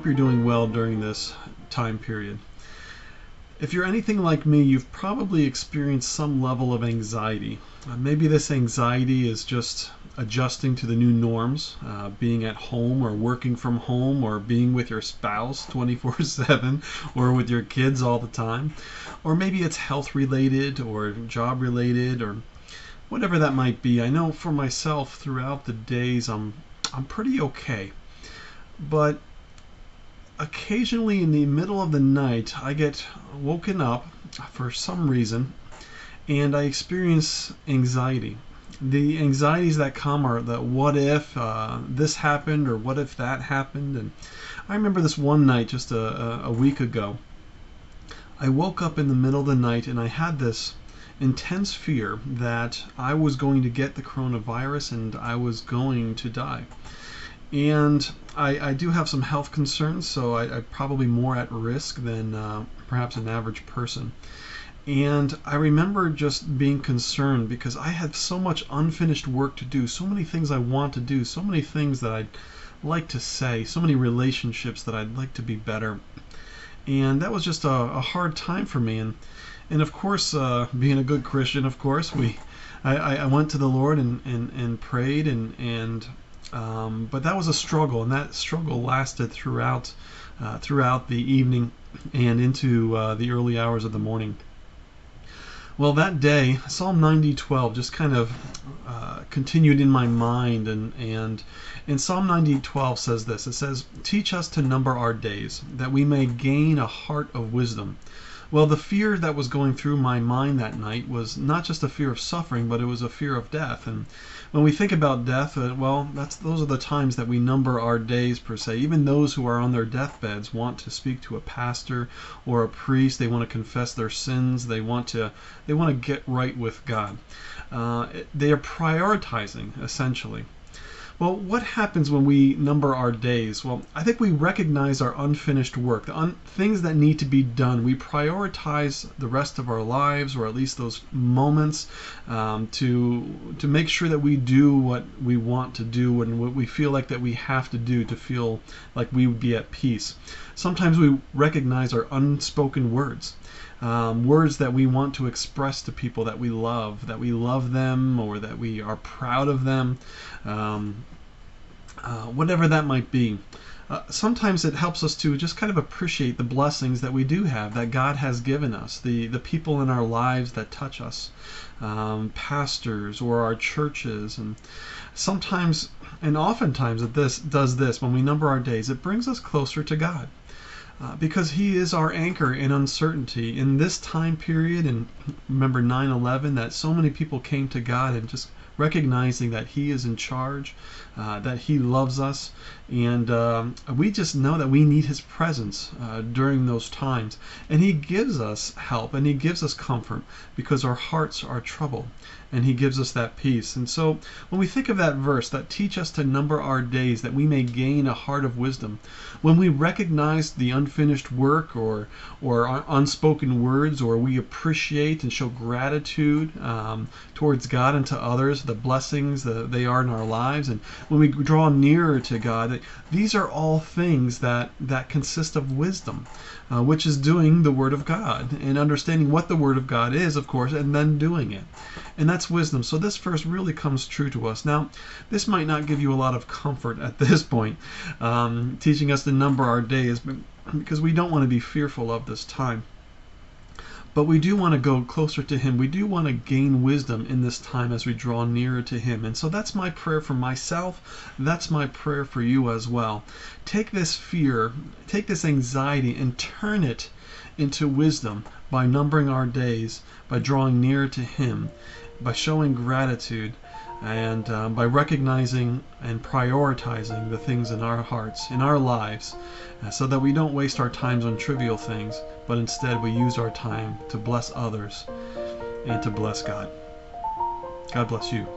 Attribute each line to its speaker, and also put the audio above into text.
Speaker 1: you're doing well during this time period. If you're anything like me, you've probably experienced some level of anxiety. Maybe this anxiety is just adjusting to the new norms, being at home or working from home or being with your spouse 24/7 or with your kids all the time. Or maybe it's health related or job related or whatever that might be. I know for myself throughout the days I'm pretty okay. But occasionally in the middle of the night I get woken up for some reason and I experience anxiety. The anxieties that come are the what if this happened or what if that happened. And I remember this one night just a week ago. I woke up in the middle of the night and I had this intense fear that I was going to get the coronavirus and I was going to die. And I do have some health concerns, so I'm probably more at risk than perhaps an average person. And I remember just being concerned because I had so much unfinished work to do, so many things I want to do, so many things that I'd like to say, so many relationships that I'd like to be better. And that was just a hard time for me. And of course, being a good Christian, of course, I went to the Lord and prayed but that was a struggle, and that struggle lasted throughout the evening and into the early hours of the morning. Well, that day, Psalm 90:12 just kind of continued in my mind, and Psalm 90:12 says this. It says, "Teach us to number our days, that we may gain a heart of wisdom." Well, the fear that was going through my mind that night was not just a fear of suffering, but it was a fear of death. And when we think about death, those are the times that we number our days per se. Even those who are on their deathbeds want to speak to a pastor or a priest. They want to confess their sins. They want to get right with God. They are prioritizing, essentially. Well, what happens when we number our days? Well, I think we recognize our unfinished work, things that need to be done. We prioritize the rest of our lives, or at least those moments, to make sure that we do what we want to do and what we feel like that we have to do to feel like we would be at peace. Sometimes we recognize our unspoken words. Words that we want to express to people that we love them, or that we are proud of them, whatever that might be. Sometimes it helps us to just kind of appreciate the blessings that we do have, that God has given us, the people in our lives that touch us, pastors or our churches. And sometimes, and oftentimes when we number our days, it brings us closer to God. Because he is our anchor in uncertainty. In this time period, and remember 9/11, that so many people came to God and just recognizing that he is in charge, that he loves us, and we just know that we need his presence during those times. And he gives us help and he gives us comfort because our hearts are troubled, and he gives us that peace. And so when we think of that verse, that teach us to number our days, that we may gain a heart of wisdom, when we recognize the unfinished work or unspoken words, or we appreciate and show gratitude towards God and to others, the blessings that they are in our lives, and when we draw nearer to God, these are all things that consist of wisdom, which is doing the Word of God and understanding what the Word of God is, of course, and then doing it. And that's wisdom. So this verse really comes true to us. Now, this might not give you a lot of comfort at this point, teaching us to number our days, because we don't want to be fearful of this time. But we do want to go closer to him. We do want to gain wisdom in this time as we draw nearer to him. And so that's my prayer for myself. That's my prayer for you as well. Take this fear, take this anxiety, and turn it into wisdom by numbering our days, by drawing nearer to him, by showing gratitude, and by recognizing and prioritizing the things in our hearts, in our lives, so that we don't waste our times on trivial things, but instead we use our time to bless others and to bless God. God bless you.